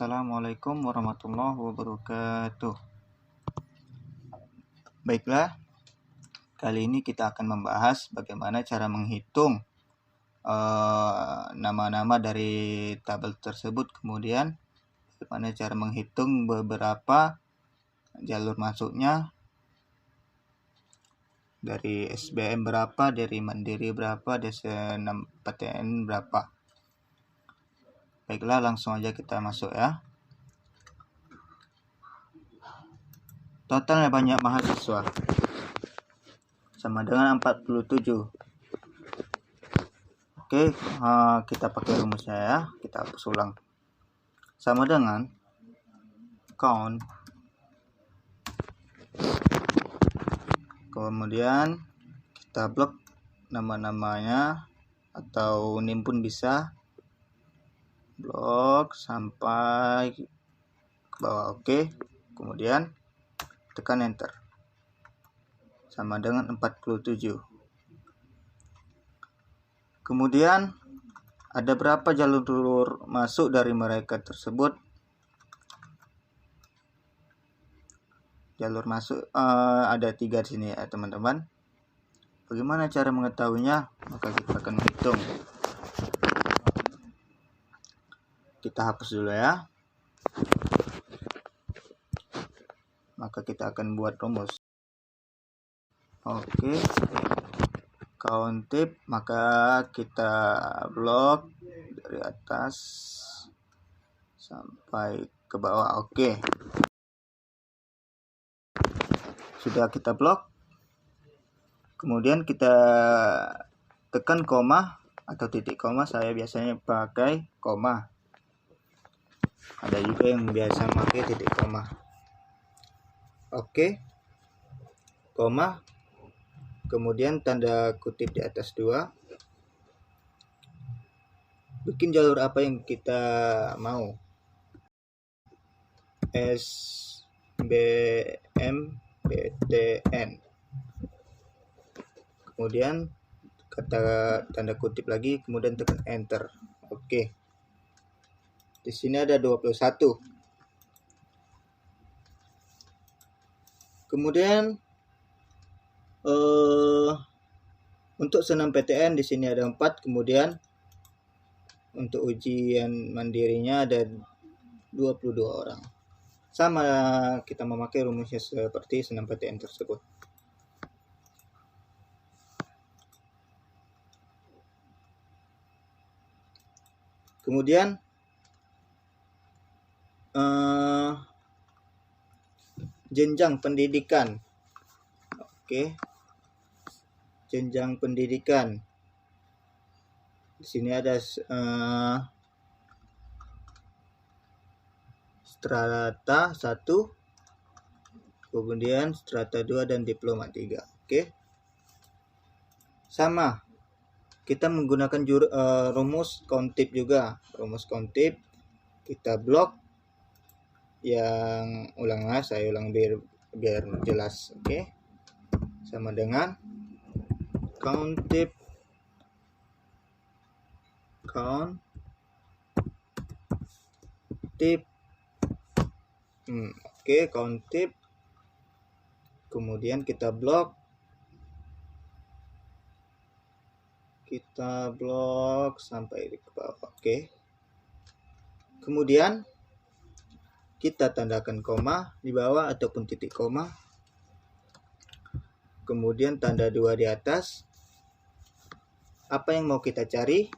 Assalamualaikum warahmatullahi wabarakatuh. Baiklah, kali ini kita akan membahas bagaimana cara menghitung nama-nama dari tabel tersebut, kemudian bagaimana cara menghitung beberapa jalur masuknya, dari SBM berapa, dari Mandiri berapa, dari SNMPTN berapa. Baiklah, langsung aja kita masuk ya. Totalnya banyak mahasiswa sama dengan 47. Oke, kita pakai rumusnya ya. Kita hapus ulang. Sama dengan count, kemudian kita blok nama-namanya, atau nim pun bisa, blok sampai ke bawah. Oke, kemudian tekan enter. Sama dengan 47. Kemudian ada berapa jalur masuk dari mereka tersebut? Jalur masuk ada 3 di sini ya teman-teman. Bagaimana cara mengetahuinya? Maka kita akan hitung. Kita hapus dulu ya. Maka kita akan buat rumus. Oke. Count tip, maka kita blok dari atas sampai ke bawah. Oke. Sudah kita blok. Kemudian kita tekan koma atau titik koma. Saya biasanya pakai koma. Ada juga yang biasa pakai titik koma. Oke. Koma. Kemudian tanda kutip di atas 2. Bikin jalur apa yang kita mau. SBMPTN. Kemudian kata tanda kutip lagi, kemudian tekan enter. Oke. Di sini ada 21. Kemudian untuk SNMPTN di sini ada 4, kemudian untuk ujian mandirinya ada 22 orang. Sama, kita memakai rumusnya seperti SNMPTN tersebut. Kemudian jenjang pendidikan. Oke. Jenjang pendidikan. Di sini ada strata 1, kemudian strata 2 dan diploma 3. Oke. Sama, kita menggunakan rumus countip juga. Rumus countip kita blok yang saya ulang biar jelas. Oke. Sama dengan countip countip. Kemudian kita blok sampai ke bawah. Oke. Kemudian kita tandakan koma di bawah ataupun titik koma. Kemudian tanda 2 di atas. Apa yang mau kita cari?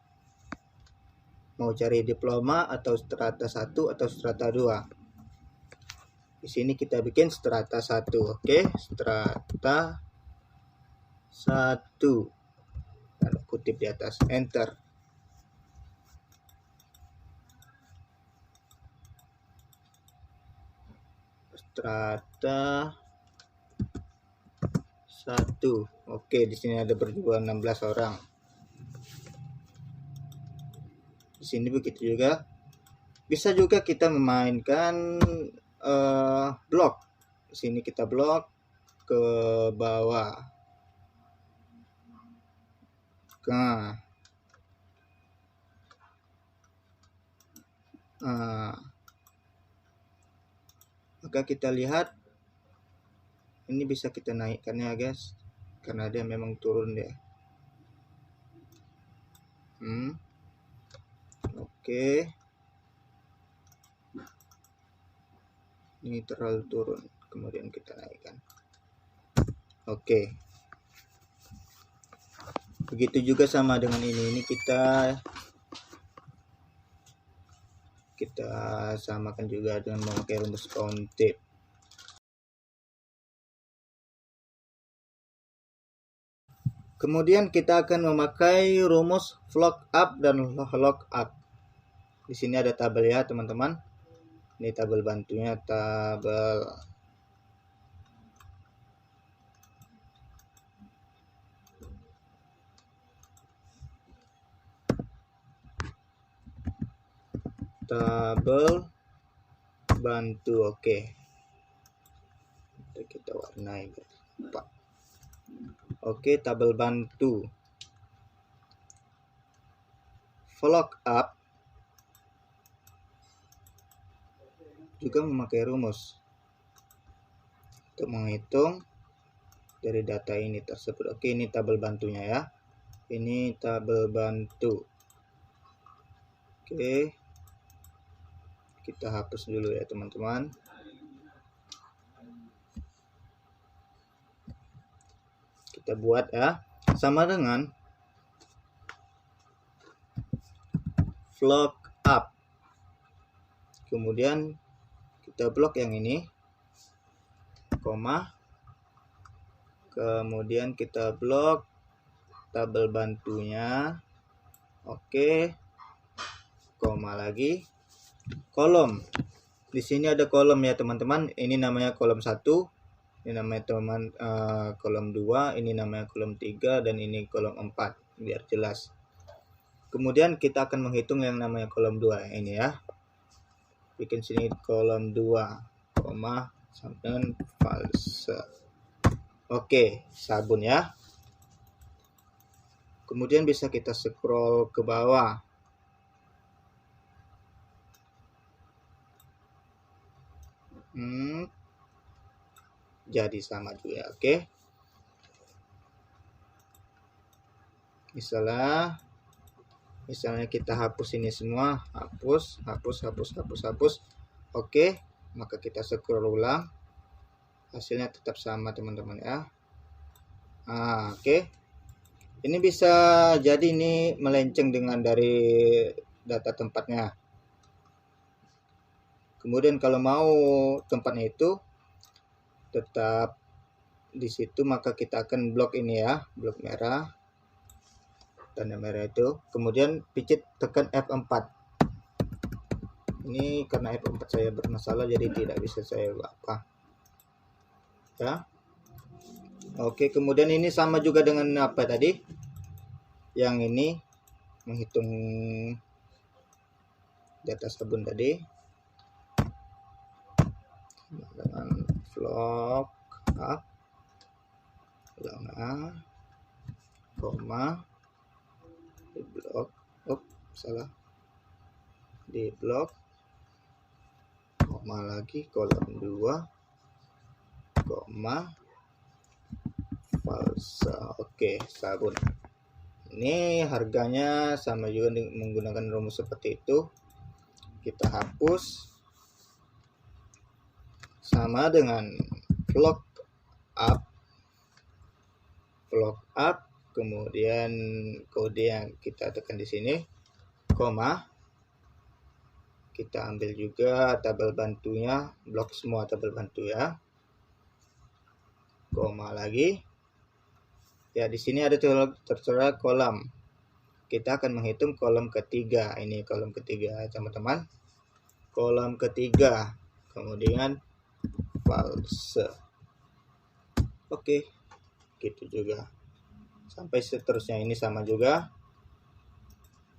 Mau cari diploma atau strata 1 atau strata 2. Di sini kita bikin strata 1. Oke, strata 1. Tanda kutip di atas, enter. Strata 1. Oke, di sini ada berjumlah 16 orang. Di sini begitu juga. Bisa juga kita memainkan blok. Di sini kita blok ke bawah. maka kita lihat ini bisa kita naikkan ya guys, karena dia memang turun dia. Oke. Ini terlalu turun, kemudian kita naikkan. Oke. Begitu juga sama dengan ini kita samakan juga dengan memakai rumus countable. Kemudian kita akan memakai rumus flock up dan lock up. Di sini ada tabel ya teman-teman. Ini tabel bantunya, tabel bantu. Oke. Kita warnai Pak. Oke, tabel bantu. Flock up juga memakai rumus untuk menghitung dari data ini tersebut. Oke, ini tabel bantunya ya. Ini tabel bantu. Oke. Kita hapus dulu ya teman-teman. Kita buat ya. Sama dengan flock up. Kemudian kita blok yang ini, koma. Kemudian kita blok tabel bantunya. Oke. Koma lagi. Kolom. Di sini ada kolom ya teman-teman. Ini namanya kolom 1. Ini namanya kolom 2. Ini namanya kolom 3 dan ini kolom 4 biar jelas. Kemudian kita akan menghitung yang namanya kolom 2 ini ya. Bikin sini kolom 2, koma sampai false. Oke, sabun ya. Kemudian bisa kita scroll ke bawah. Jadi sama juga, oke. Misalnya kita hapus ini semua, hapus. Oke, maka kita scroll ulang. Hasilnya tetap sama teman-teman ya. Oke. Ini bisa jadi ini melenceng dengan dari data tempatnya. Kemudian kalau mau tempatnya itu tetap di situ, maka kita akan blok ini ya, blok merah, tanda merah itu. Kemudian picit tekan F4. Ini karena F4 saya bermasalah jadi tidak bisa saya apa ya. Oke, kemudian ini sama juga dengan apa tadi, yang ini menghitung data sabun tadi dengan flock up, koma, di blok, di blok, koma lagi, kolom 2, koma, false. Oke, sabun. Ini harganya sama juga menggunakan rumus seperti itu. Kita hapus. Sama dengan flock up, kemudian kode yang kita tekan di sini, koma. Kita ambil juga tabel bantunya, blok semua tabel bantu ya. Koma lagi. Ya, di sini ada tertera kolom. Kita akan menghitung kolom ketiga. Ini kolom ketiga, teman-teman. Kolom ketiga. Kemudian false. Oke. Gitu juga. Sampai seterusnya ini sama juga.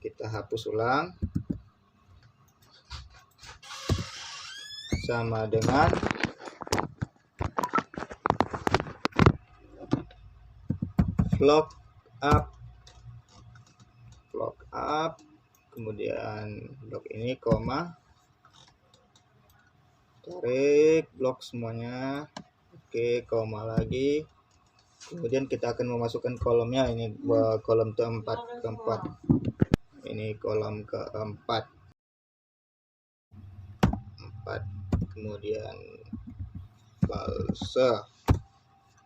Kita hapus ulang. Sama dengan flock up, kemudian blok ini koma, tarik blok semuanya. Oke, koma lagi. Kemudian kita akan memasukkan kolomnya. Ini kolom keempat. Ini kolom keempat. 4. Kemudian false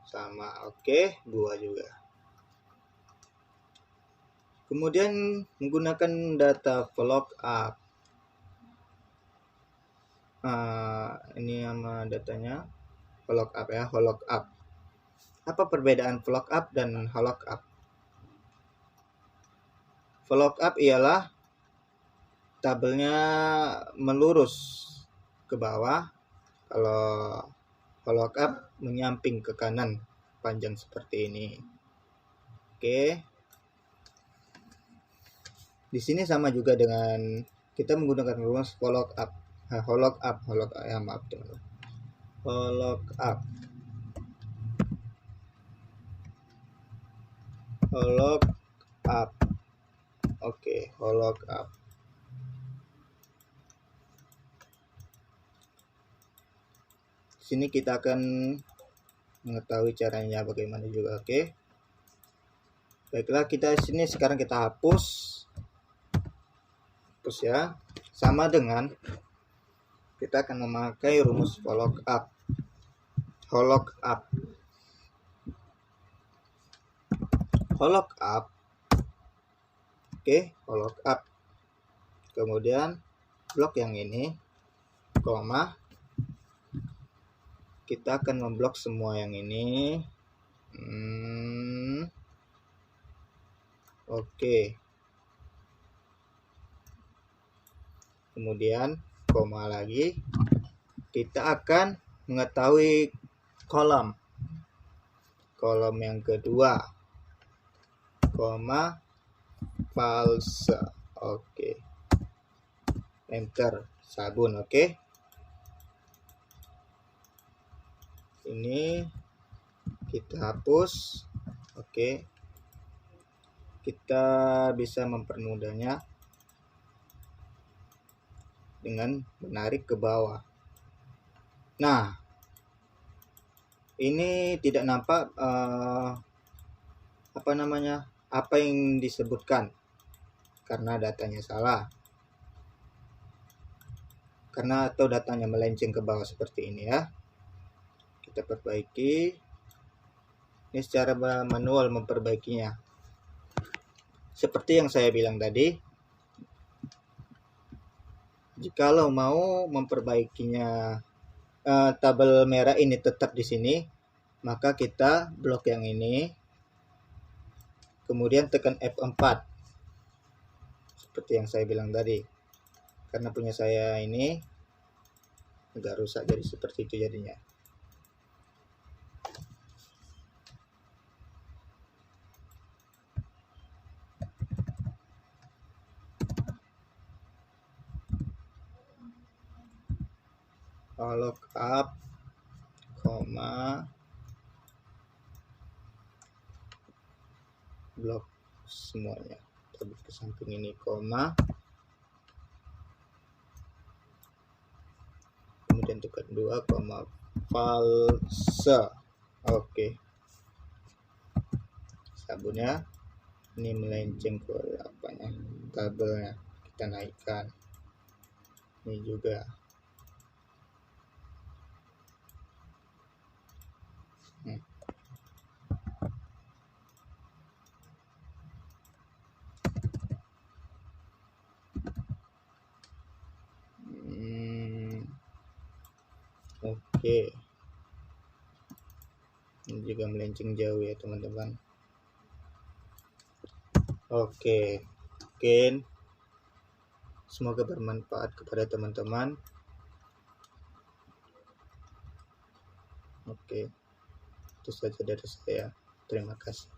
sama, oke, 2 juga. Kemudian menggunakan data lookup. Ini nama datanya lookup ya, lookup. Apa perbedaan lookup dan lookup? Lookup ialah tabelnya melurus ke bawah, kalau lookup menyamping ke kanan, panjang seperti ini. Oke. Di sini sama juga dengan kita menggunakan rumus lookup. Maaf teman-teman. Lookup. Oke, lookup. Sini kita akan mengetahui caranya bagaimana juga. Oke. Baiklah, sini sekarang kita hapus ya. Sama dengan kita akan memakai rumus lookup. Oke, lookup. Kemudian blok yang ini, koma. Kita akan memblok semua yang ini. Oke. Kemudian koma lagi. Kita akan mengetahui kolom yang kedua, koma, false. Oke. Enter, sabun. Oke. Ini kita hapus. Oke. Kita bisa mempermudahnya dengan menarik ke bawah. Nah, ini tidak nampak apa yang disebutkan karena datanya salah. Atau datanya melenceng ke bawah seperti ini ya. Kita perbaiki. Ini secara manual memperbaikinya. Seperti yang saya bilang tadi, jikalau mau memperbaikinya, tabel merah ini tetap di sini, maka kita blok yang ini, kemudian tekan F4 seperti yang saya bilang tadi. Karena punya saya ini agak rusak, jadi seperti itu jadinya. Lookup, koma, blok semuanya. Tabel ke samping ini, koma, kemudian tekan 2, koma, false. Oke. Sabunnya ini melenceng ke apanya, tabelnya kita naikkan. Ini juga. Oke. Ini juga melenceng jauh ya teman-teman. Oke. Mungkin semoga bermanfaat kepada teman-teman. Oke. Itu saja dari saya. Terima kasih.